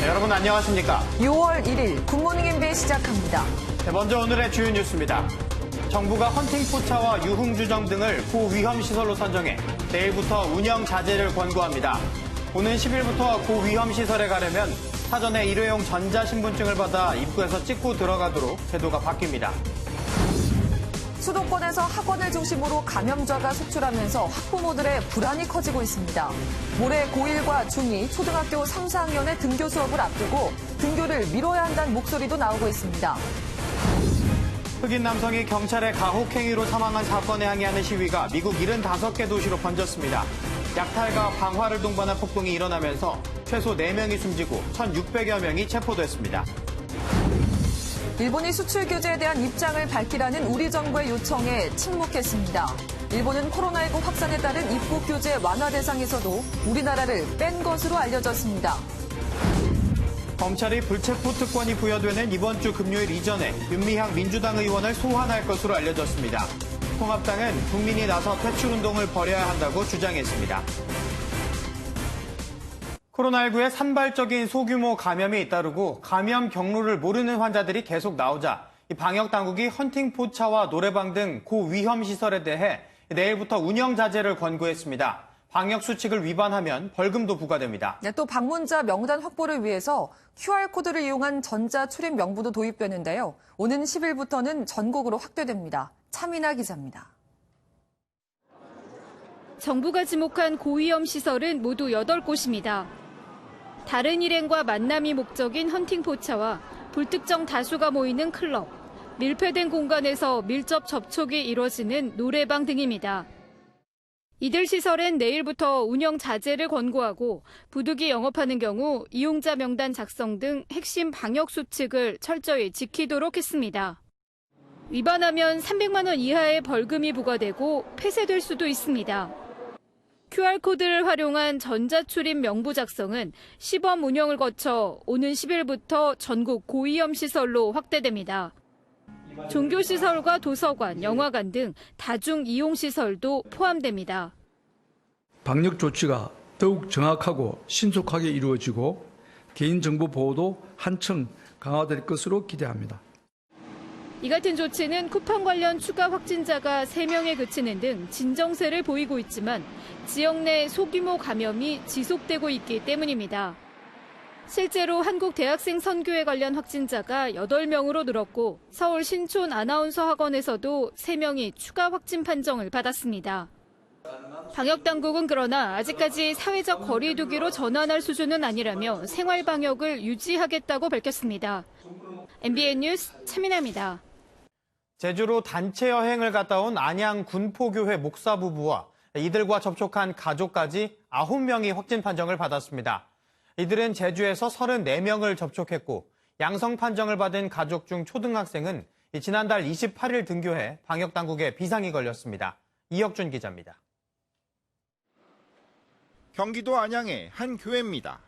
네, 여러분 안녕하십니까? 6월 1일 굿모닝 MBA 시작합니다. 네, 먼저 오늘의 주요 뉴스입니다. 정부가 헌팅 포차와 유흥주점 등을 고위험시설로 선정해 내일부터 운영 자제를 권고합니다. 오는 10일부터 고위험시설에 가려면 사전에 일회용 전자신분증을 받아 입구에서 찍고 들어가도록 제도가 바뀝니다. 수도권에서 학원을 중심으로 감염자가 속출하면서 학부모들의 불안이 커지고 있습니다. 모레 고1과 중2, 초등학교 3, 4학년의 등교 수업을 앞두고 등교를 미뤄야 한다는 목소리도 나오고 있습니다. 흑인 남성이 경찰의 가혹행위로 사망한 사건에 항의하는 시위가 미국 75개 도시로 번졌습니다. 약탈과 방화를 동반한 폭동이 일어나면서 최소 4명이 숨지고 1,600여 명이 체포됐습니다. 일본이 수출 규제에 대한 입장을 밝히라는 우리 정부의 요청에 침묵했습니다. 일본은 코로나19 확산에 따른 입국 규제 완화 대상에서도 우리나라를 뺀 것으로 알려졌습니다. 검찰이 불체포 특권이 부여되는 이번 주 금요일 이전에 윤미향 민주당 의원을 소환할 것으로 알려졌습니다. 통합당은 국민이 나서 퇴출운동을 벌여야 한다고 주장했습니다. 코로나19에 산발적인 소규모 감염이 잇따르고 감염 경로를 모르는 환자들이 계속 나오자 방역당국이 헌팅 포차와 노래방 등 고위험 시설에 대해 내일부터 운영 자제를 권고했습니다. 방역 수칙을 위반하면 벌금도 부과됩니다. 또 방문자 명단 확보를 위해서 QR코드를 이용한 전자 출입 명부도 도입되는데요. 오는 10일부터는 전국으로 확대됩니다. 차민아 기자입니다. 정부가 지목한 고위험 시설은 모두 8곳입니다. 다른 일행과 만남이 목적인 헌팅 포차와 불특정 다수가 모이는 클럽, 밀폐된 공간에서 밀접 접촉이 이뤄지는 노래방 등입니다. 이들 시설엔 내일부터 운영 자제를 권고하고 부득이 영업하는 경우 이용자 명단 작성 등 핵심 방역 수칙을 철저히 지키도록 했습니다. 위반하면 300만 원 이하의 벌금이 부과되고 폐쇄될 수도 있습니다. QR코드를 활용한 전자출입 명부 작성은 시범 운영을 거쳐 오는 10일부터 전국 고위험 시설로 확대됩니다. 종교시설과 도서관, 영화관 등 다중 이용시설도 포함됩니다. 방역 조치가 더욱 정확하고 신속하게 이루어지고 개인정보 보호도 한층 강화될 것으로 기대합니다. 이 같은 조치는 쿠팡 관련 추가 확진자가 3명에 그치는 등 진정세를 보이고 있지만 지역 내 소규모 감염이 지속되고 있기 때문입니다. 실제로 한국대학생 선교회 관련 확진자가 8명으로 늘었고 서울 신촌 아나운서 학원에서도 3명이 추가 확진 판정을 받았습니다. 방역당국은 그러나 아직까지 사회적 거리 두기로 전환할 수준은 아니라며 생활 방역을 유지하겠다고 밝혔습니다. MBN 뉴스 차민아입니다. 제주로 단체 여행을 갔다 온 안양 군포교회 목사 부부와 이들과 접촉한 가족까지 9명이 확진 판정을 받았습니다. 이들은 제주에서 34명을 접촉했고 양성 판정을 받은 가족 중 초등학생은 지난달 28일 등교해 방역당국에 비상이 걸렸습니다. 이혁준 기자입니다. 경기도 안양의 한 교회입니다.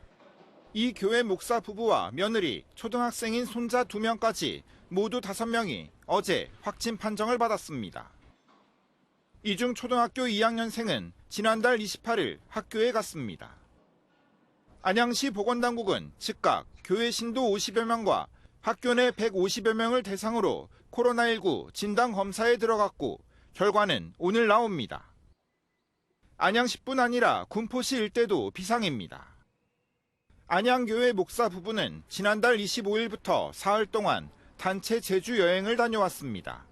이 교회 목사 부부와 며느리, 초등학생인 손자 2명까지 모두 5명이 어제 확진 판정을 받았습니다. 이 중 초등학교 2학년생은 지난달 28일 학교에 갔습니다. 안양시 보건당국은 즉각 교회 신도 50여 명과 학교 내 150여 명을 대상으로 코로나19 진단검사에 들어갔고 결과는 오늘 나옵니다. 안양시뿐 아니라 군포시 일대도 비상입니다. 안양교회 목사 부부는 지난달 25일부터 사흘 동안 단체 제주 여행을 다녀왔습니다.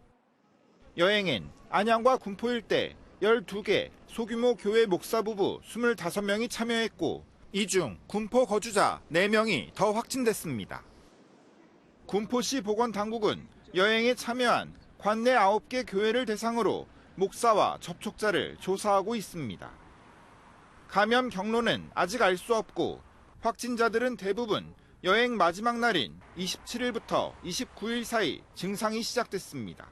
여행엔 안양과 군포 일대 12개 소규모 교회 목사 부부 25명이 참여했고 이 중 군포 거주자 4명이 더 확진됐습니다. 군포시 보건당국은 여행에 참여한 관내 9개 교회를 대상으로 목사와 접촉자를 조사하고 있습니다. 감염 경로는 아직 알 수 없고 확진자들은 대부분 여행 마지막 날인 27일부터 29일 사이 증상이 시작됐습니다.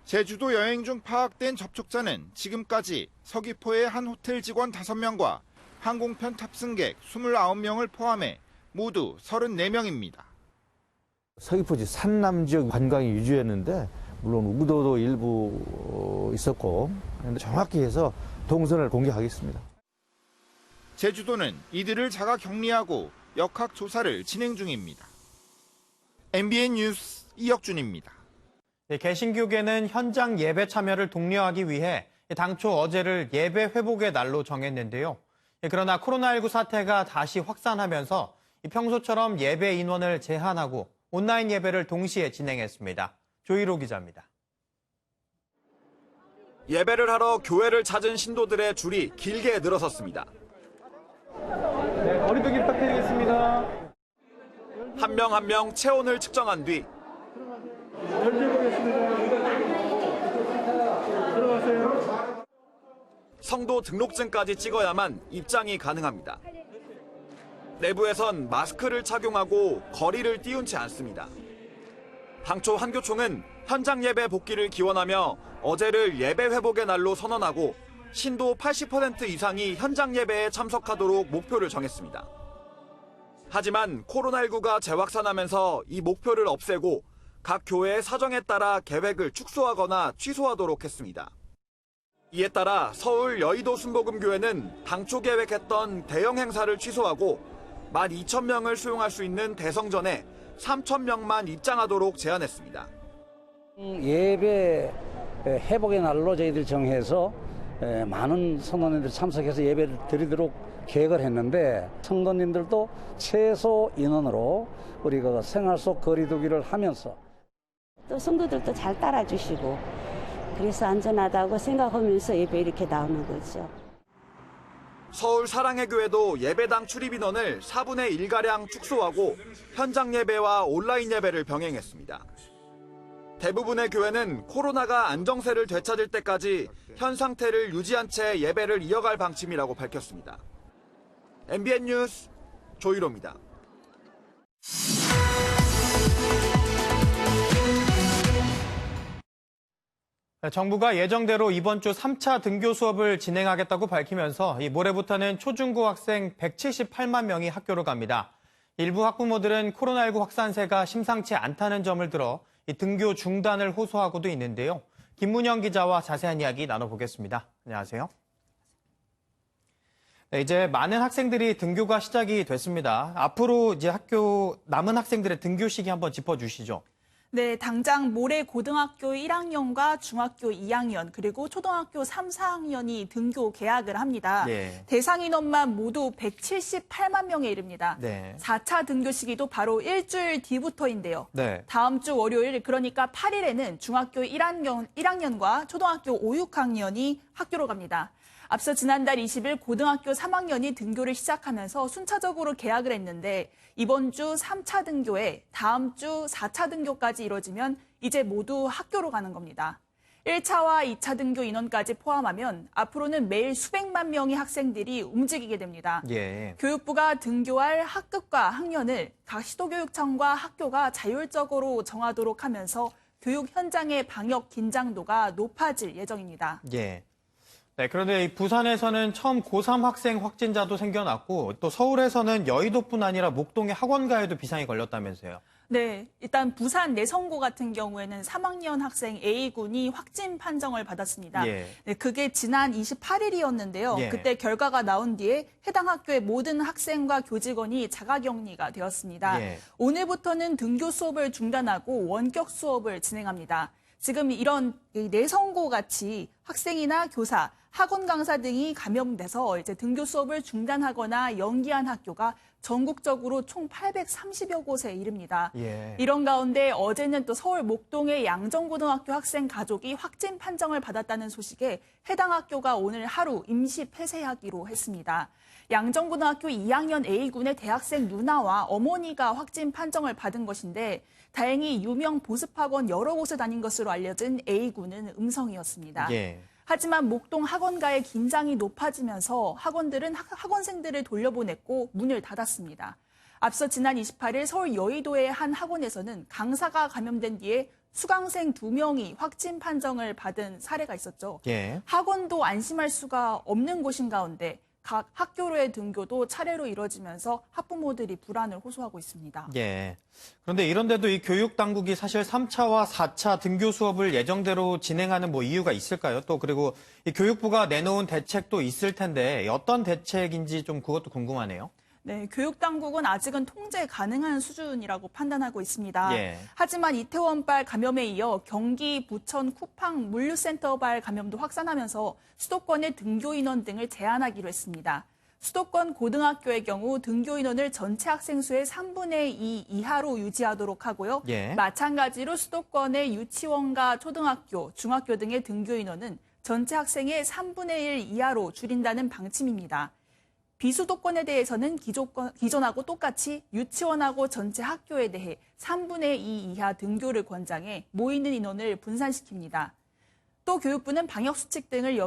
제주도 여행 중 파악된 접촉자는 지금까지 서귀포의 한 호텔 직원 5명과 항공편 탑승객 29명을 포함해 모두 34명입니다. 서귀포지 산남 지역 관광이 위주였는데 물론 우도도 일부 있었고 정확히 해서 동선을 공개하겠습니다. 제주도는 이들을 자가 격리하고 역학 조사를 진행 중입니다. MBN 뉴스 이혁준입니다. 개신교계는 현장 예배 참여를 독려하기 위해 당초 어제를 예배 회복의 날로 정했는데요. 그러나 코로나19 사태가 다시 확산하면서 평소처럼 예배 인원을 제한하고 온라인 예배를 동시에 진행했습니다. 조희로 기자입니다. 예배를 하러 교회를 찾은 신도들의 줄이 길게 늘어섰습니다. 네, 거리두기 부탁드리겠습니다. 한 명 한 명 체온을 측정한 뒤 성도 등록증까지 찍어야만 입장이 가능합니다. 내부에선 마스크를 착용하고 거리를 띄운 채 앉습니다. 당초 한교총은 현장 예배 복귀를 기원하며 어제를 예배 회복의 날로 선언하고 신도 80% 이상이 현장 예배에 참석하도록 목표를 정했습니다. 하지만 코로나19가 재확산하면서 이 목표를 없애고 각 교회의 사정에 따라 계획을 축소하거나 취소하도록 했습니다. 이에 따라 서울 여의도 순복음교회는 당초 계획했던 대형 행사를 취소하고 12,000명을 수용할 수 있는 대성전에 3,000명만 입장하도록 제안했습니다. 예배 회복의 날로 저희들 정해서 많은 성도님들 참석해서 예배를 드리도록 계획을 했는데 성도님들도 최소 인원으로 우리가 생활 속 거리두기를 하면서 또 성도들도 잘 따라주시고 그래서 안전하다고 생각하면서 예배 이렇게 나오는 거죠. 서울 사랑의 교회도 예배당 출입 인원을 4분의 1가량 축소하고 현장 예배와 온라인 예배를 병행했습니다. 대부분의 교회는 코로나가 안정세를 되찾을 때까지 현 상태를 유지한 채 예배를 이어갈 방침이라고 밝혔습니다. MBN 뉴스 조희로입니다. 정부가 예정대로 이번 주 3차 등교 수업을 진행하겠다고 밝히면서 모레부터는 초중고 학생 178만 명이 학교로 갑니다. 일부 학부모들은 코로나19 확산세가 심상치 않다는 점을 들어 등교 중단을 호소하고도 있는데요. 김문영 기자와 자세한 이야기 나눠보겠습니다. 안녕하세요. 네, 이제 많은 학생들이 등교가 시작이 됐습니다. 앞으로 이제 학교 남은 학생들의 등교 시기 한번 짚어주시죠. 네, 당장 모레 고등학교 1학년과 중학교 2학년 그리고 초등학교 3, 4학년이 등교 개학을 합니다. 네. 대상 인원만 모두 178만 명에 이릅니다. 네. 4차 등교 시기도 바로 일주일 뒤부터인데요. 네. 다음 주 월요일 그러니까 8일에는 중학교 1학년과 초등학교 5, 6학년이 학교로 갑니다. 앞서 지난달 20일 고등학교 3학년이 등교를 시작하면서 순차적으로 개학을 했는데 이번 주 3차 등교에 다음 주 4차 등교까지 이뤄지면 이제 모두 학교로 가는 겁니다. 1차와 2차 등교 인원까지 포함하면 앞으로는 매일 수백만 명의 학생들이 움직이게 됩니다. 예. 교육부가 등교할 학급과 학년을 각 시도교육청과 학교가 자율적으로 정하도록 하면서 교육 현장의 방역 긴장도가 높아질 예정입니다. 예. 네, 그런데 부산에서는 처음 고3 학생 확진자도 생겨났고 또 서울에서는 여의도뿐 아니라 목동의 학원가에도 비상이 걸렸다면서요. 네, 일단 부산 내성고 같은 경우에는 3학년 학생 A군이 확진 판정을 받았습니다. 예. 네, 그게 지난 28일이었는데요. 예. 그때 결과가 나온 뒤에 해당 학교의 모든 학생과 교직원이 자가격리가 되었습니다. 예. 오늘부터는 등교 수업을 중단하고 원격 수업을 진행합니다. 지금 이런 내성고 같이 학생이나 교사, 학원 강사 등이 감염돼서 이제 등교 수업을 중단하거나 연기한 학교가 전국적으로 총 830여 곳에 이릅니다. 예. 이런 가운데 어제는 또 서울 목동의 양정고등학교 학생 가족이 확진 판정을 받았다는 소식에 해당 학교가 오늘 하루 임시 폐쇄하기로 했습니다. 양정고등학교 2학년 A군의 대학생 누나와 어머니가 확진 판정을 받은 것인데 다행히 유명 보습학원 여러 곳에 다닌 것으로 알려진 A군은 음성이었습니다. 예. 하지만 목동 학원가의 긴장이 높아지면서 학원들은 학원생들을 돌려보냈고 문을 닫았습니다. 앞서 지난 28일 서울 여의도의 한 학원에서는 강사가 감염된 뒤에 수강생 2명이 확진 판정을 받은 사례가 있었죠. 예. 학원도 안심할 수가 없는 곳인 가운데 각 학교로의 등교도 차례로 이뤄지면서 학부모들이 불안을 호소하고 있습니다. 예. 그런데 이런데도 이 교육당국이 사실 3차와 4차 등교 수업을 예정대로 진행하는 이유가 있을까요? 또 그리고 이 교육부가 내놓은 대책도 있을 텐데 어떤 대책인지 좀 그것도 궁금하네요. 네, 교육당국은 아직은 통제 가능한 수준이라고 판단하고 있습니다. 예. 하지만 이태원발 감염에 이어 경기, 부천, 쿠팡 물류센터발 감염도 확산하면서 수도권의 등교 인원 등을 제한하기로 했습니다. 수도권 고등학교의 경우 등교 인원을 전체 학생 수의 3분의 2 이하로 유지하도록 하고요. 예. 마찬가지로 수도권의 유치원과 초등학교, 중학교 등의 등교 인원은 전체 학생의 3분의 1 이하로 줄인다는 방침입니다. 비수도권에 대해서는 기존하고 똑같이 유치원하고 전체 학교에 대해 3분의 2 이하 등교를 권장해 모이는 인원을 분산시킵니다. 또 교육부는 방역수칙 등을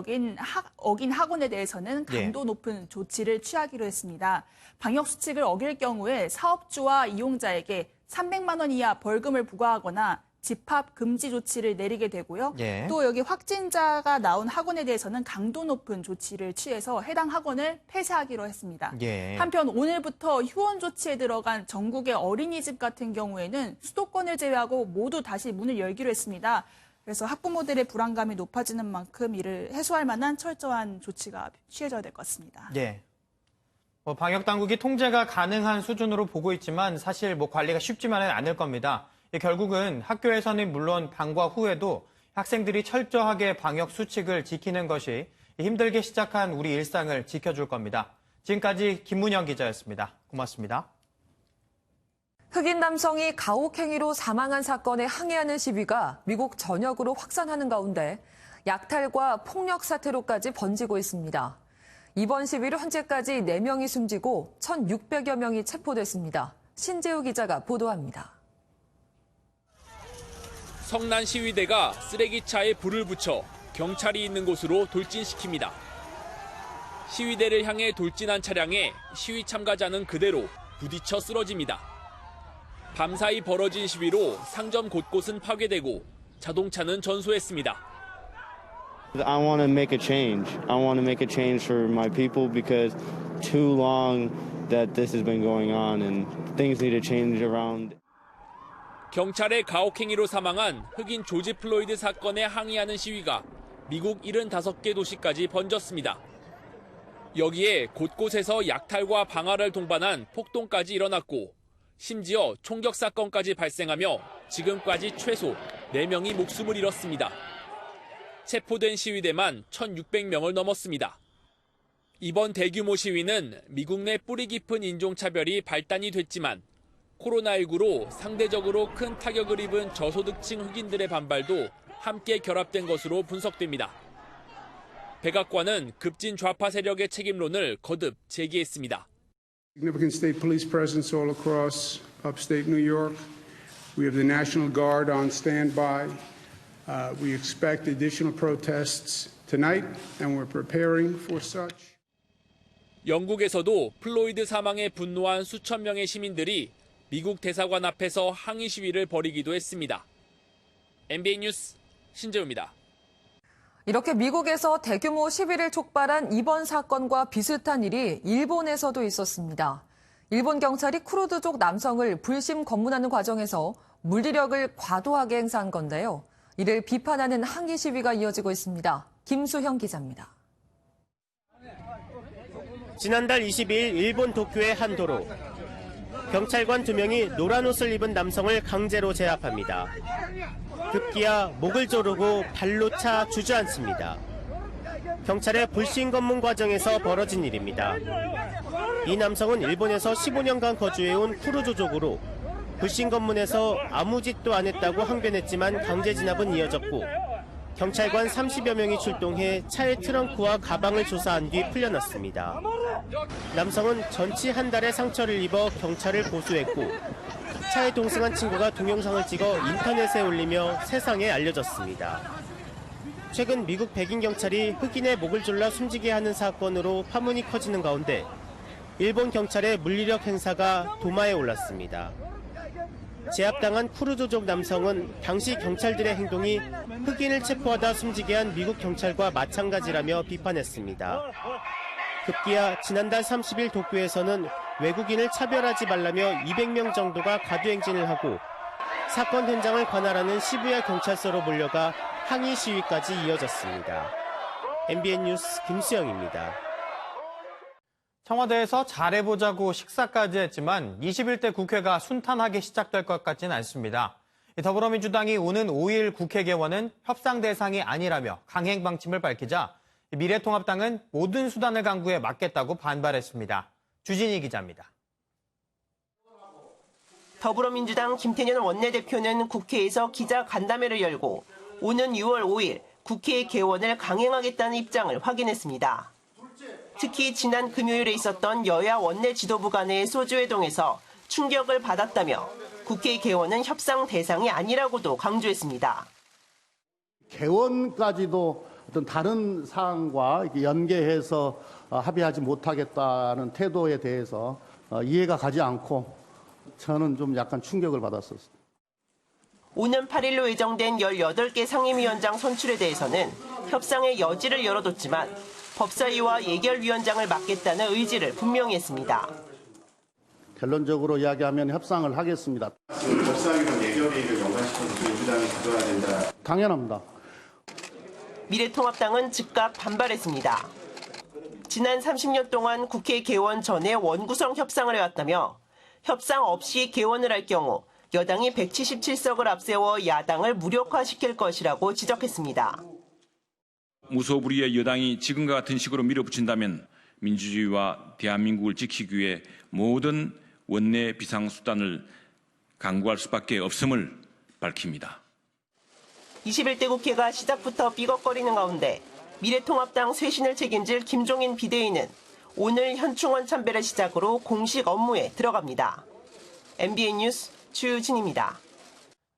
어긴 학원에 대해서는 강도 높은 조치를 취하기로 했습니다. 방역수칙을 어길 경우에 사업주와 이용자에게 300만 원 이하 벌금을 부과하거나 집합 금지 조치를 내리게 되고요. 예. 또 여기 확진자가 나온 학원에 대해서는 강도 높은 조치를 취해서 해당 학원을 폐쇄하기로 했습니다. 예. 한편 오늘부터 휴원 조치에 들어간 전국의 어린이집 같은 경우에는 수도권을 제외하고 모두 다시 문을 열기로 했습니다. 그래서 학부모들의 불안감이 높아지는 만큼 이를 해소할 만한 철저한 조치가 취해져야 될 것 같습니다. 예. 방역 당국이 통제가 가능한 수준으로 보고 있지만 사실 관리가 쉽지만은 않을 겁니다. 결국은 학교에서는 물론 방과 후에도 학생들이 철저하게 방역 수칙을 지키는 것이 힘들게 시작한 우리 일상을 지켜줄 겁니다. 지금까지 김문영 기자였습니다. 고맙습니다. 흑인 남성이 가혹행위로 사망한 사건에 항의하는 시위가 미국 전역으로 확산하는 가운데 약탈과 폭력 사태로까지 번지고 있습니다. 이번 시위로 현재까지 4명이 숨지고 1,600여 명이 체포됐습니다. 신재우 기자가 보도합니다. 성난 시위대가 쓰레기차에 불을 붙여 경찰이 있는 곳으로 돌진시킵니다. 시위대를 향해 돌진한 차량에 시위 참가자는 그대로 부딪혀 쓰러집니다. 밤사이 벌어진 시위로 상점 곳곳은 파괴되고 자동차는 전소했습니다. I want to make a change. I want to make a change for my people because too long that this has been going on and things need to change around. 경찰의 가혹행위로 사망한 흑인 조지 플로이드 사건에 항의하는 시위가 미국 75개 도시까지 번졌습니다. 여기에 곳곳에서 약탈과 방화를 동반한 폭동까지 일어났고 심지어 총격 사건까지 발생하며 지금까지 최소 4명이 목숨을 잃었습니다. 체포된 시위대만 1,600명을 넘었습니다. 이번 대규모 시위는 미국 내 뿌리 깊은 인종차별이 발단이 됐지만 코로나19로 상대적으로 큰 타격을 입은 저소득층 흑인들의 반발도 함께 결합된 것으로 분석됩니다. 백악관은 급진 좌파 세력의 책임론을 거듭 제기했습니다. Significant state police presence all across upstate New York. We have the National Guard on standby. We expect additional protests tonight, and we're preparing for such. 영국에서도 플로이드 사망에 분노한 수천 명의 시민들이 미국 대사관 앞에서 항의 시위를 벌이기도 했습니다. MBN 뉴스 신재우입니다. 이렇게 미국에서 대규모 시위를 촉발한 이번 사건과 비슷한 일이 일본에서도 있었습니다. 일본 경찰이 쿠르드족 남성을 불심 검문하는 과정에서 물리력을 과도하게 행사한 건데요. 이를 비판하는 항의 시위가 이어지고 있습니다. 김수형 기자입니다. 지난달 22일 일본 도쿄의 한 도로. 경찰관 2명이 노란 옷을 입은 남성을 강제로 제압합니다. 급기야 목을 조르고 발로 차 주저앉습니다. 경찰의 불신 검문 과정에서 벌어진 일입니다. 이 남성은 일본에서 15년간 거주해온 쿠르조족으로 불신 검문에서 아무 짓도 안 했다고 항변했지만 강제 진압은 이어졌고 경찰관 30여 명이 출동해 차의 트렁크와 가방을 조사한 뒤 풀려났습니다. 남성은 전치 한 달의 상처를 입어 경찰을 고소했고 차에 동승한 친구가 동영상을 찍어 인터넷에 올리며 세상에 알려졌습니다. 최근 미국 백인 경찰이 흑인의 목을 졸라 숨지게 하는 사건으로 파문이 커지는 가운데 일본 경찰의 물리력 행사가 도마에 올랐습니다. 제압당한 쿠르조족 남성은 당시 경찰들의 행동이 흑인을 체포하다 숨지게 한 미국 경찰과 마찬가지라며 비판했습니다. 급기야 지난달 30일 도쿄에서는 외국인을 차별하지 말라며 200명 정도가 가두행진을 하고 사건 현장을 관할하는 시부야 경찰서로 몰려가 항의 시위까지 이어졌습니다. MBN 뉴스 김수영입니다. 청와대에서 잘해보자고 식사까지 했지만 21대 국회가 순탄하게 시작될 것 같지는 않습니다. 더불어민주당이 오는 5일 국회 개원은 협상 대상이 아니라며 강행 방침을 밝히자 미래통합당은 모든 수단을 강구해 막겠다고 반발했습니다. 주진희 기자입니다. 더불어민주당 김태년 원내대표는 국회에서 기자간담회를 열고 오는 6월 5일 국회 개원을 강행하겠다는 입장을 확인했습니다. 특히 지난 금요일에 있었던 여야 원내 지도부 간의 소주회동에서 충격을 받았다며 국회 개원은 협상 대상이 아니라고도 강조했습니다. 개원까지도 어떤 다른 사항과 연계해서 합의하지 못하겠다는 태도에 대해서 이해가 가지 않고 저는 좀 약간 충격을 받았었습니다. 오는 8일로 예정된 18개 상임위원장 선출에 대해서는 협상의 여지를 열어뒀지만 법사위와 예결위원장을 맡겠다는 의지를 분명히 했습니다. 결론적으로 이야기하면 협상을 하겠습니다. 법사위와 예결위를 연관시켜서 민주당이 가져야 된다. 당연합니다. 미래통합당은 즉각 반발했습니다. 지난 30년 동안 국회 개원 전에 원구성 협상을 해왔다며 협상 없이 개원을 할 경우 여당이 177석을 앞세워 야당을 무력화시킬 것이라고 지적했습니다. 무소불위의 여당이 지금과 같은 식으로 밀어붙인다면 민주주의와 대한민국을 지키기 위해 모든 원내 비상수단을 강구할 수밖에 없음을 밝힙니다. 21대 국회가 시작부터 삐걱거리는 가운데 미래통합당 쇄신을 책임질 김종인 비대위는 오늘 현충원 참배를 시작으로 공식 업무에 들어갑니다. MBN 뉴스 주진입니다.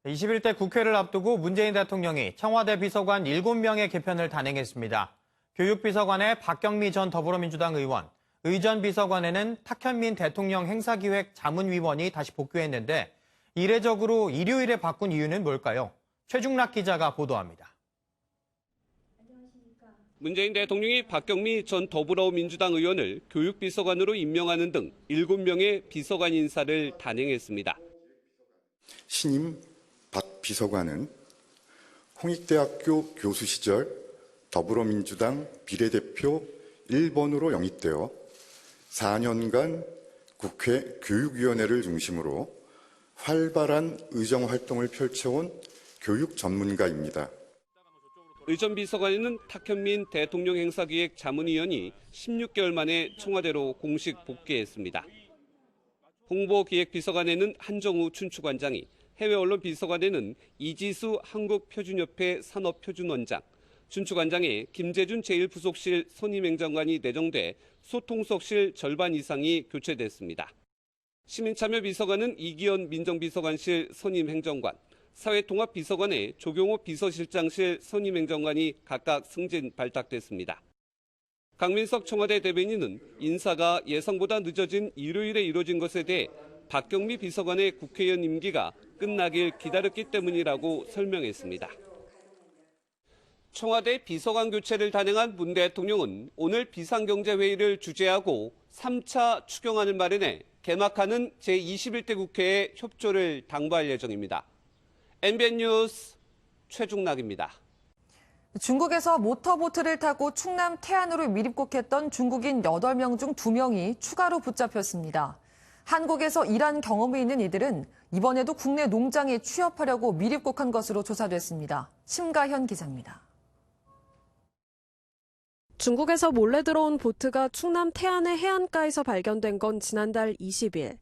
21대 국회를 앞두고 문재인 대통령이 청와대 비서관 7명의 개편을 단행했습니다. 교육비서관에 박경미 전 더불어민주당 의원, 의전 비서관에는 탁현민 대통령 행사기획 자문위원이 다시 복귀했는데 이례적으로 일요일에 바꾼 이유는 뭘까요? 최중락 기자가 보도합니다. 문재인 대통령이 박경미 전 더불어민주당 의원을 교육비서관으로 임명하는 등 7명의 비서관 인사를 단행했습니다. 신임 박 비서관은 홍익대학교 교수 시절 더불어민주당 비례대표 1번으로 영입되어 4년간 국회 교육위원회를 중심으로 활발한 의정 활동을 펼쳐온 교육 전문가입니다. 의전 비서관에는 탁현민 대통령 행사기획 자문위원이 16개월 만에 청와대로 공식 복귀했습니다. 홍보기획비서관에는 한정우 춘추관장이, 해외 언론 비서관에는 이지수 한국표준협회 산업표준원장, 춘추관장에 김재준 제1부속실 선임행정관이 내정돼 소통석실 절반 이상이 교체됐습니다. 시민참여비서관은 이기현 민정비서관실 선임행정관, 사회통합비서관에 조경호 비서실장실 선임행정관이 각각 승진 발탁됐습니다. 강민석 청와대 대변인은 인사가 예상보다 늦어진 일요일에 이뤄진 것에 대해 박경미 비서관의 국회의원 임기가 끝나길 기다렸기 때문이라고 설명했습니다. 청와대 비서관 교체를 단행한 문 대통령은 오늘 비상경제회의를 주재하고 3차 추경안을 마련해 개막하는 제21대 국회에 협조를 당부할 예정입니다. MBN 뉴스 최중락입니다. 중국에서 모터보트를 타고 충남 태안으로 미립국했던 중국인 8명 중 2명이 추가로 붙잡혔습니다. 한국에서 일한 경험이 있는 이들은 이번에도 국내 농장에 취업하려고 미립국한 것으로 조사됐습니다. 심가현 기자입니다. 중국에서 몰래 들어온 보트가 충남 태안의 해안가에서 발견된 건 지난달 20일.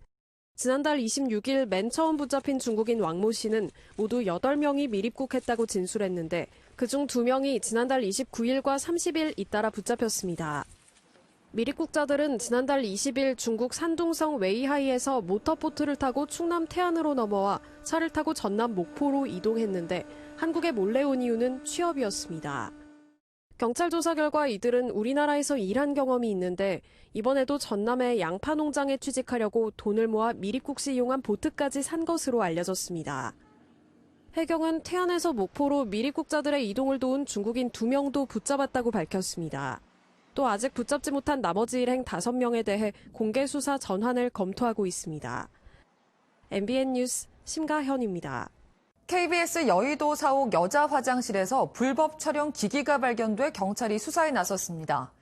지난달 26일 맨 처음 붙잡힌 중국인 왕모 씨는 모두 8명이 미립국했다고 진술했는데 그중 2명이 지난달 29일과 30일 잇따라 붙잡혔습니다. 미립국자들은 지난달 20일 중국 산둥성 웨이하이에서 모터보트를 타고 충남 태안으로 넘어와 차를 타고 전남 목포로 이동했는데 한국에 몰래 온 이유는 취업이었습니다. 경찰 조사 결과 이들은 우리나라에서 일한 경험이 있는데 이번에도 전남의 양파 농장에 취직하려고 돈을 모아 미립국 시 이용한 보트까지 산 것으로 알려졌습니다. 해경은 태안에서 목포로 미립국자들의 이동을 도운 중국인 2명도 붙잡았다고 밝혔습니다. 또 아직 붙잡지 못한 나머지 일행 5명에 대해 공개 수사 전환을 검토하고 있습니다. MBN 뉴스 심가현입니다. KBS 여의도 사옥 여자 화장실에서 불법 촬영 기기가 발견돼 경찰이 수사에 나섰습니다.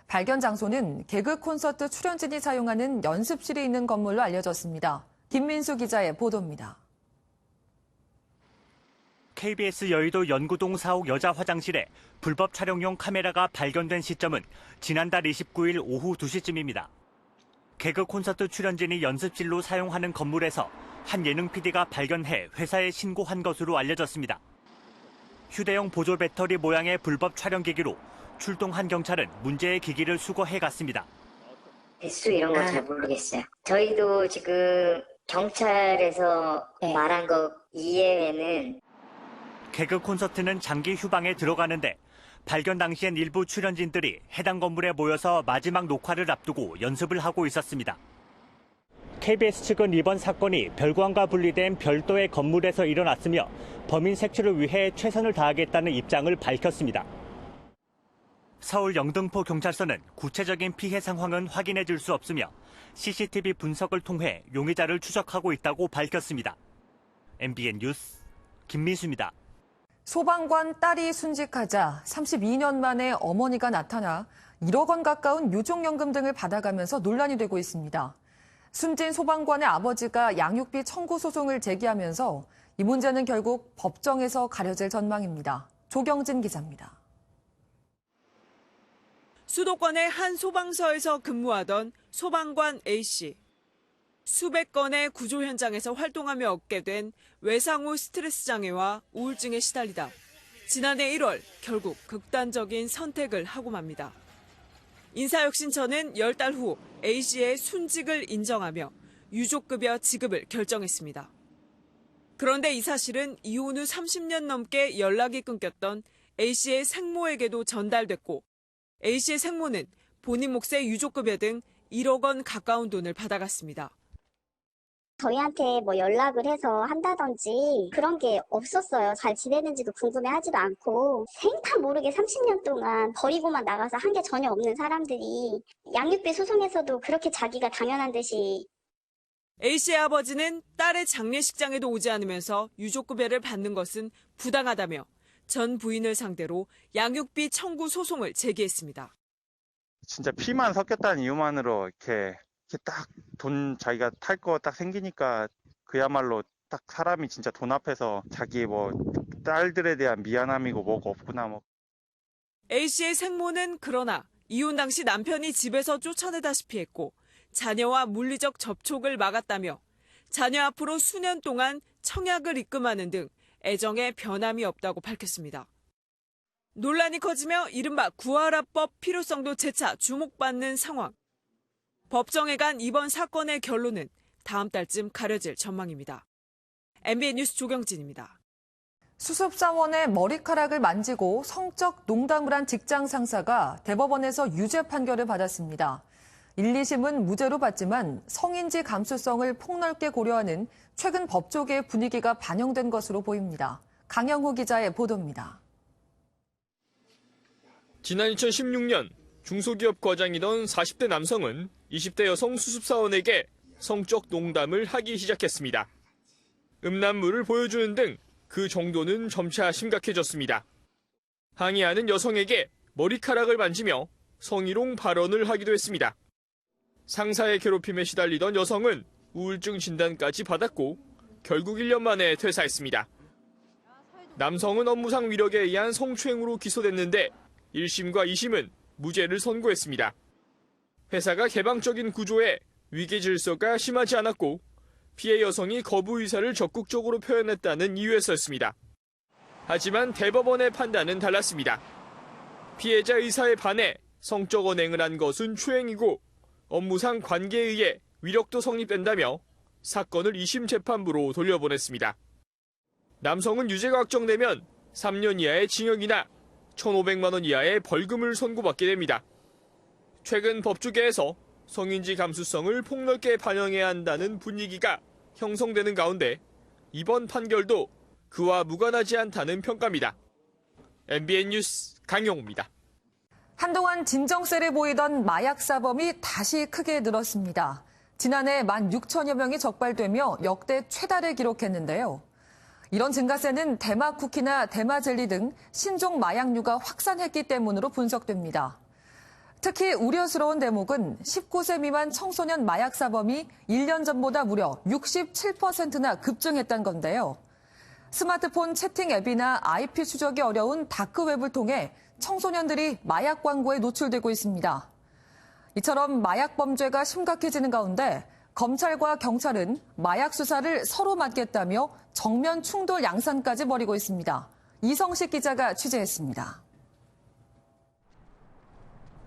발견 장소는 개그 콘서트 출연진이 사용하는 연습실이 있는 건물로 알려졌습니다. 김민수 기자의 보도입니다. KBS 여의도 연구동 4옥 여자 화장실에 불법 촬영용 카메라가 발견된 시점은 지난달 29일 오후 2시쯤입니다. 개그 콘서트 출연진이 연습실로 사용하는 건물에서 한 예능 PD가 발견해 회사에 신고한 것으로 알려졌습니다. 휴대용 보조 배터리 모양의 불법 촬영기기로 출동한 경찰은 문제의 기기를 수거해 갔습니다. 횟수 이런 거 잘 모르겠어요. 저희도 지금 경찰에서 말한 거 이외에는 개그 콘서트는 장기 휴방에 들어가는데 발견 당시엔 일부 출연진들이 해당 건물에 모여서 마지막 녹화를 앞두고 연습을 하고 있었습니다. KBS 측은 이번 사건이 별관과 분리된 별도의 건물에서 일어났으며 범인 색출을 위해 최선을 다하겠다는 입장을 밝혔습니다. 서울 영등포 경찰서는 구체적인 피해 상황은 확인해 줄 수 없으며 CCTV 분석을 통해 용의자를 추적하고 있다고 밝혔습니다. MBN 뉴스 김민수입니다. 소방관 딸이 순직하자 32년 만에 어머니가 나타나 1억 원 가까운 유족연금 등을 받아가면서 논란이 되고 있습니다. 숨진 소방관의 아버지가 양육비 청구 소송을 제기하면서 이 문제는 결국 법정에서 가려질 전망입니다. 조경진 기자입니다. 수도권의 한 소방서에서 근무하던 소방관 A씨. 수백 건의 구조 현장에서 활동하며 얻게 된 외상 후 스트레스 장애와 우울증에 시달리다 지난해 1월 결국 극단적인 선택을 하고 맙니다. 인사혁신처는 10달 후 A씨의 순직을 인정하며 유족급여 지급을 결정했습니다. 그런데 이 사실은 이혼 후 30년 넘게 연락이 끊겼던 A씨의 생모에게도 전달됐고 A씨의 생모는 본인 몫의 유족급여 등 1억 원 가까운 돈을 받아갔습니다. 저희한테 뭐 연락을 해서 한다든지 그런 게 없었어요. 잘 지내는지도 궁금해하지도 않고 생판 모르게 30년 동안 버리고만 나가서 한 게 전혀 없는 사람들이 양육비 소송에서도 그렇게 자기가 당연한 듯이. A씨의 아버지는 딸의 장례식장에도 오지 않으면서 유족급여를 받는 것은 부당하다며 전 부인을 상대로 양육비 청구 소송을 제기했습니다. 진짜 피만 섞였다는 이유만으로 이렇게 딱 돈 자기가 탈 거 딱 생기니까 그야말로 딱 사람이 진짜 돈 앞에서 자기 뭐 딸들에 대한 미안함이고 뭐가 없구나 뭐. A씨의 생모는 그러나 이혼 당시 남편이 집에서 쫓아내다시피 했고 자녀와 물리적 접촉을 막았다며 자녀 앞으로 수년 동안 청약을 입금하는 등 애정에 변함이 없다고 밝혔습니다. 논란이 커지며 이른바 구하라법 필요성도 재차 주목받는 상황. 법정에 간 이번 사건의 결론은 다음 달쯤 가려질 전망입니다. MBN 뉴스 조경진입니다. 수습사원의 머리카락을 만지고 성적 농담을 한 직장 상사가 대법원에서 유죄 판결을 받았습니다. 1, 2심은 무죄로 봤지만 성인지 감수성을 폭넓게 고려하는 최근 법조계의 분위기가 반영된 것으로 보입니다. 강영호 기자의 보도입니다. 지난 2016년 중소기업 과장이던 40대 남성은 20대 여성 수습사원에게 성적 농담을 하기 시작했습니다. 음란물을 보여주는 등 그 정도는 점차 심각해졌습니다. 항의하는 여성에게 머리카락을 만지며 성희롱 발언을 하기도 했습니다. 상사의 괴롭힘에 시달리던 여성은 우울증 진단까지 받았고 결국 1년 만에 퇴사했습니다. 남성은 업무상 위력에 의한 성추행으로 기소됐는데 1심과 2심은 무죄를 선고했습니다. 회사가 개방적인 구조에 위계 질서가 심하지 않았고 피해 여성이 거부 의사를 적극적으로 표현했다는 이유였었습니다. 하지만 대법원의 판단은 달랐습니다. 피해자 의사에 반해 성적 언행을 한 것은 추행이고 업무상 관계에 의해 위력도 성립된다며 사건을 2심 재판부로 돌려보냈습니다. 남성은 유죄가 확정되면 3년 이하의 징역이나 1,500만 원 이하의 벌금을 선고받게 됩니다. 최근 법조계에서 성인지 감수성을 폭넓게 반영해야 한다는 분위기가 형성되는 가운데 이번 판결도 그와 무관하지 않다는 평가입니다. MBN 뉴스 강영호입니다. 한동안 진정세를 보이던 마약 사범이 다시 크게 늘었습니다. 지난해 16,000여 명이 적발되며 역대 최다를 기록했는데요. 이런 증가세는 대마 쿠키나 대마 젤리 등 신종 마약류가 확산했기 때문으로 분석됩니다. 특히 우려스러운 대목은 19세 미만 청소년 마약 사범이 1년 전보다 무려 67%나 급증했다는 건데요. 스마트폰 채팅 앱이나 IP 추적이 어려운 다크웹을 통해 청소년들이 마약 광고에 노출되고 있습니다. 이처럼 마약 범죄가 심각해지는 가운데 검찰과 경찰은 마약 수사를 서로 맡겠다며 정면 충돌 양상까지 벌이고 있습니다. 이성식 기자가 취재했습니다.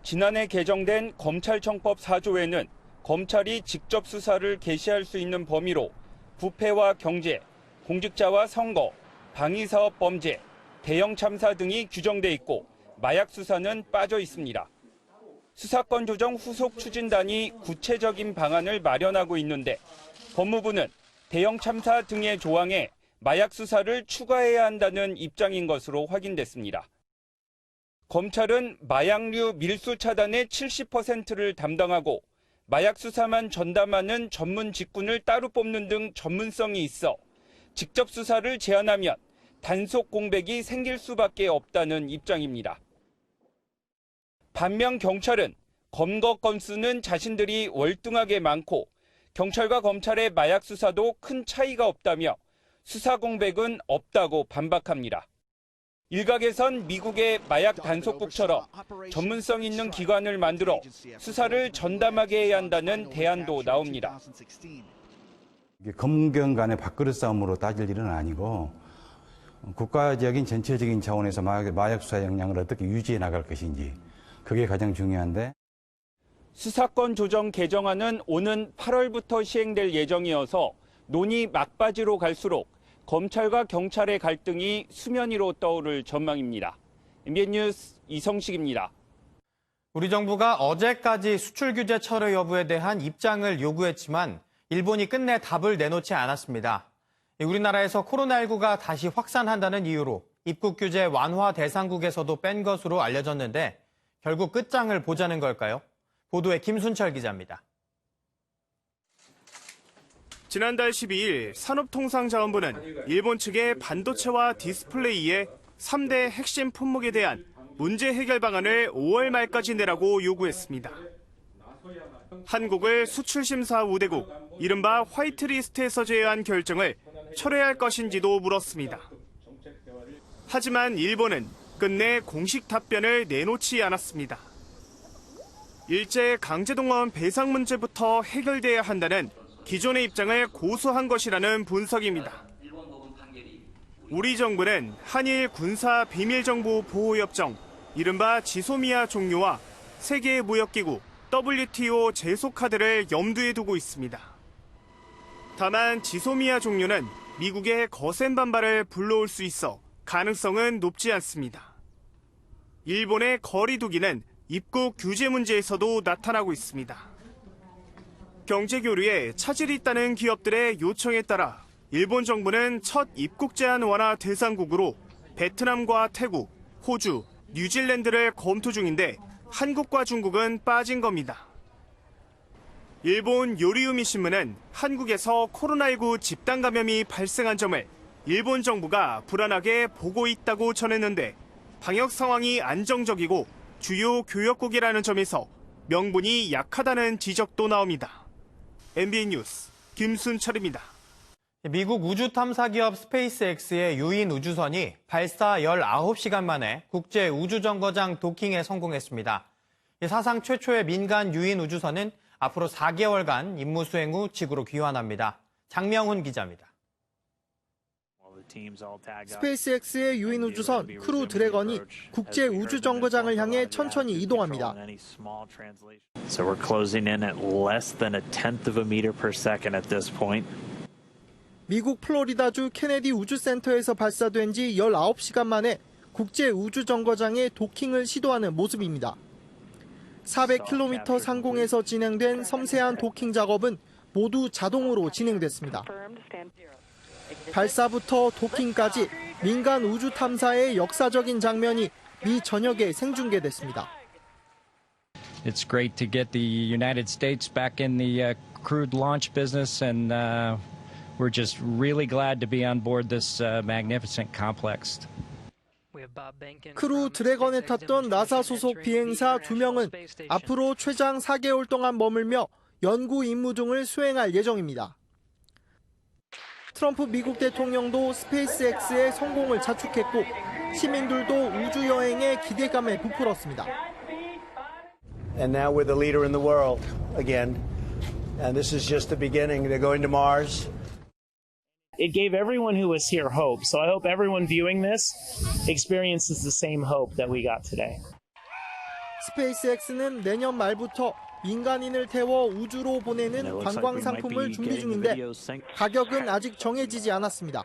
지난해 개정된 검찰청법 4조에는 검찰이 직접 수사를 개시할 수 있는 범위로 부패와 경제, 공직자와 선거, 방위사업 범죄, 대형 참사 등이 규정돼 있고 마약 수사는 빠져 있습니다. 수사권 조정 후속 추진단이 구체적인 방안을 마련하고 있는데 법무부는 대형 참사 등의 조항에 마약 수사를 추가해야 한다는 입장인 것으로 확인됐습니다. 검찰은 마약류 밀수 차단의 70%를 담당하고 마약 수사만 전담하는 전문 직군을 따로 뽑는 등 전문성이 있어 직접 수사를 제한하면 단속 공백이 생길 수밖에 없다는 입장입니다. 반면 경찰은 검거 건수는 자신들이 월등하게 많고 경찰과 검찰의 마약 수사도 큰 차이가 없다며 수사 공백은 없다고 반박합니다. 일각에선 미국의 마약 단속국처럼 전문성 있는 기관을 만들어 수사를 전담하게 해야 한다는 대안도 나옵니다. 검경 간의 밥그릇 싸움으로 따질 일은 아니고 국가적인 전체적인 차원에서 마약 수사 역량을 어떻게 유지해 나갈 것인지 그게 가장 중요한데. 수사권 조정 개정안은 오는 8월부터 시행될 예정이어서 논의 막바지로 갈수록 검찰과 경찰의 갈등이 수면 위로 떠오를 전망입니다. MBN 뉴스 이성식입니다. 우리 정부가 어제까지 수출 규제 철회 여부에 대한 입장을 요구했지만 일본이 끝내 답을 내놓지 않았습니다. 우리나라에서 코로나19가 다시 확산한다는 이유로 입국 규제 완화 대상국에서도 뺀 것으로 알려졌는데 결국 끝장을 보자는 걸까요? 보도에 김순철 기자입니다. 지난달 12일 산업통상자원부는 일본 측의 반도체와 디스플레이의 3대 핵심 품목에 대한 문제 해결 방안을 5월 말까지 내라고 요구했습니다. 한국을 수출심사 우대국, 이른바 화이트리스트에서 제외한 결정을 철회할 것인지도 물었습니다. 하지만 일본은 끝내 공식 답변을 내놓지 않았습니다. 일제 강제동원 배상 문제부터 해결돼야 한다는 기존의 입장을 고수한 것이라는 분석입니다. 우리 정부는 한일 군사 비밀정보 보호협정, 이른바 지소미아 종료와 세계무역기구 WTO 제소카드를 염두에 두고 있습니다. 다만 지소미아 종료는 미국의 거센 반발을 불러올 수 있어 가능성은 높지 않습니다. 일본의 거리두기는 입국 규제 문제에서도 나타나고 있습니다. 경제교류에 차질이 있다는 기업들의 요청에 따라 일본 정부는 첫 입국 제한 완화 대상국으로 베트남과 태국, 호주, 뉴질랜드를 검토 중인데 한국과 중국은 빠진 겁니다. 일본 요리우미 신문은 한국에서 코로나19 집단 감염이 발생한 점을 일본 정부가 불안하게 보고 있다고 전했는데 방역 상황이 안정적이고 주요 교역국이라는 점에서 명분이 약하다는 지적도 나옵니다. MBN 뉴스 김순철입니다. 미국 우주 탐사 기업 스페이스X의 유인 우주선이 발사 19시간 만에 국제 우주정거장 도킹에 성공했습니다. 사상 최초의 민간 유인 우주선은 앞으로 4개월간 임무 수행 후 지구로 귀환합니다. 장명훈 기자입니다. 스페이스X의 유인 우주선 크루 드래건이 국제 우주 정거장을 향해 천천히 이동합니다. So we're closing in at less than a tenth of a meter per second at this point. 미국 플로리다주 케네디 우주센터에서 발사된 지 19시간 만에 국제 우주 정거장에 도킹을 시도하는 모습입니다. 400km 상공에서 진행된 섬세한 도킹 작업은 모두 자동으로 진행됐습니다. 발사부터 도킹까지 민간 우주 탐사의 역사적인 장면이 미 전역에 생중계됐습니다. It's great to get the United States back in the crewed launch business, and we're just really glad to be on board this magnificent complex. 크루 드래건에 탔던 나사 소속 비행사 2명은 앞으로 최장 4개월 동안 머물며 연구 임무 등을 수행할 예정입니다. 트럼프 미국 대통령도 스페이스X의 성공을 자축했고 시민들도 우주 여행에 기대감에 부풀었습니다. And now we're the leader in the world again. And this is just the beginning. They're going to Mars. It gave everyone who was here hope. So I hope everyone viewing this experiences the same hope that we got today. 스페이스X는 내년 말부터 인간인을 태워 우주로 보내는 관광 상품을 준비 중인데 가격은 아직 정해지지 않았습니다.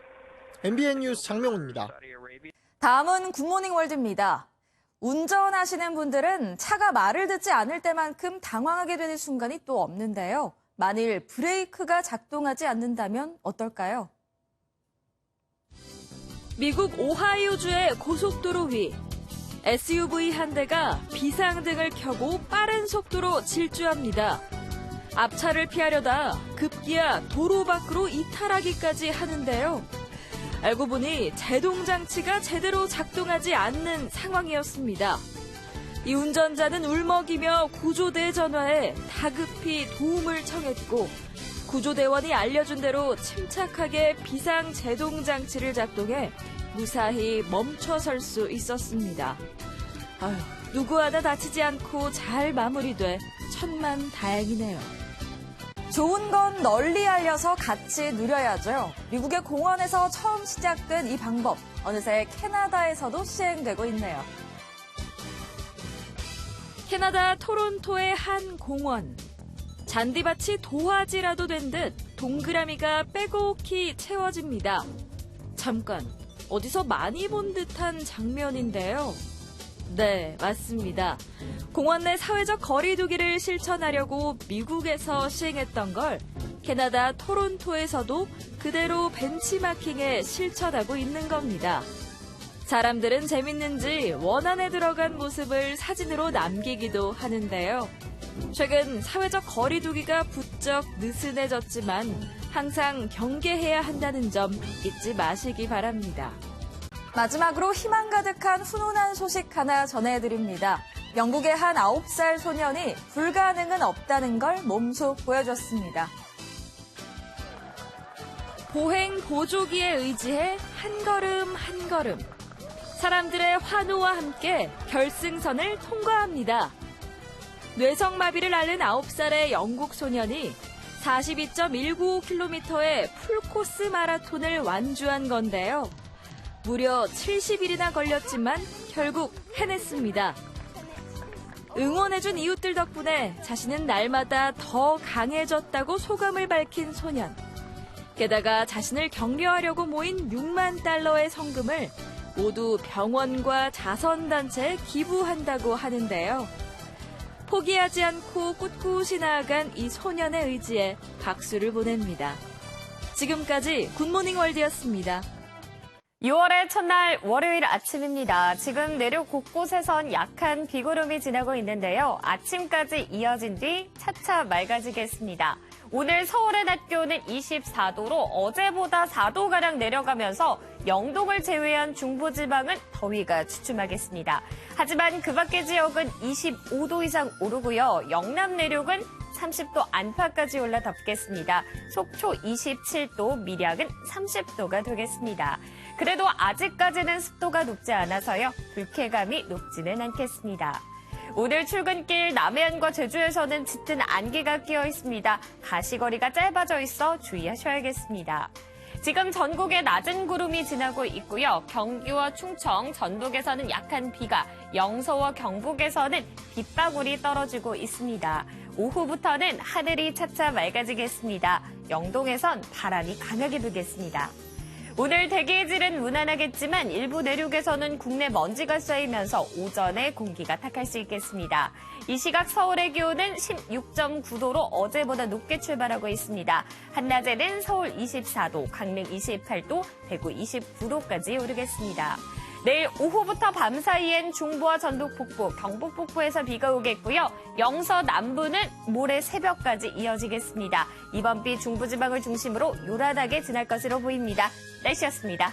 MBN 뉴스 장명훈입니다. 다음은 굿모닝 월드입니다. 운전하시는 분들은 차가 말을 듣지 않을 때만큼 당황하게 되는 순간이 또 없는데요. 만일 브레이크가 작동하지 않는다면 어떨까요? 미국 오하이오주의 고속도로 위. SUV 한 대가 비상등을 켜고 빠른 속도로 질주합니다. 앞차를 피하려다 급기야 도로 밖으로 이탈하기까지 하는데요. 알고 보니 제동장치가 제대로 작동하지 않는 상황이었습니다. 이 운전자는 울먹이며 구조대에 전화해 다급히 도움을 청했고 구조대원이 알려준 대로 침착하게 비상 제동장치를 작동해 무사히 멈춰설 수 있었습니다. 누구 하나 다치지 않고 잘 마무리돼 천만 다행이네요. 좋은 건 널리 알려서 같이 누려야죠. 미국의 공원에서 처음 시작된 이 방법, 어느새 캐나다에서도 시행되고 있네요. 캐나다 토론토의 한 공원. 잔디밭이 도화지라도 된 듯 동그라미가 빼곡히 채워집니다. 잠깐, 어디서 많이 본 듯한 장면인데요. 네, 맞습니다. 공원 내 사회적 거리 두기를 실천하려고 미국에서 시행했던 걸 캐나다 토론토에서도 그대로 벤치마킹에 실천하고 있는 겁니다. 사람들은 재밌는지 원 안에 들어간 모습을 사진으로 남기기도 하는데요. 최근 사회적 거리 두기가 부쩍 느슨해졌지만 항상 경계해야 한다는 점 잊지 마시기 바랍니다. 마지막으로 희망 가득한 훈훈한 소식 하나 전해드립니다. 영국의 한 9살 소년이 불가능은 없다는 걸 몸소 보여줬습니다. 보행 보조기에 의지해 한 걸음 한 걸음 사람들의 환호와 함께 결승선을 통과합니다. 뇌성마비를 앓는 9살의 영국 소년이 42.195km의 풀코스 마라톤을 완주한 건데요. 무려 70일이나 걸렸지만 결국 해냈습니다. 응원해준 이웃들 덕분에 자신은 날마다 더 강해졌다고 소감을 밝힌 소년. 게다가 자신을 격려하려고 모인 6만 달러의 성금을 모두 병원과 자선단체에 기부한다고 하는데요. 포기하지 않고 꿋꿋이 나아간 이 소년의 의지에 박수를 보냅니다. 지금까지 굿모닝 월드였습니다. 6월의 첫날 월요일 아침입니다. 지금 내륙 곳곳에선 약한 비구름이 지나고 있는데요. 아침까지 이어진 뒤 차차 맑아지겠습니다. 오늘 서울의 낮 기온은 24도로 어제보다 4도가량 내려가면서 영동을 제외한 중부지방은 더위가 주춤하겠습니다. 하지만 그 밖의 지역은 25도 이상 오르고요. 영남 내륙은 30도 안팎까지 올라 덥겠습니다. 속초 27도, 밀양은 30도가 되겠습니다. 그래도 아직까지는 습도가 높지 않아서요. 불쾌감이 높지는 않겠습니다. 오늘 출근길 남해안과 제주에서는 짙은 안개가 끼어 있습니다. 가시거리가 짧아져 있어 주의하셔야겠습니다. 지금 전국에 낮은 구름이 지나고 있고요. 경기와 충청, 전북에서는 약한 비가, 영서와 경북에서는 빗방울이 떨어지고 있습니다. 오후부터는 하늘이 차차 맑아지겠습니다. 영동에선 바람이 강하게 불겠습니다. 오늘 대기의 질은 무난하겠지만 일부 내륙에서는 국내 먼지가 쌓이면서 오전에 공기가 탁할 수 있겠습니다. 이 시각 서울의 기온은 16.9도로 어제보다 높게 출발하고 있습니다. 한낮에는 서울 24도, 강릉 28도, 대구 29도까지 오르겠습니다. 내일 오후부터 밤 사이엔 중부와 전북 북부, 경북 북부에서 비가 오겠고요. 영서 남부는 모레 새벽까지 이어지겠습니다. 이번 비 중부지방을 중심으로 요란하게 지날 것으로 보입니다. 날씨였습니다.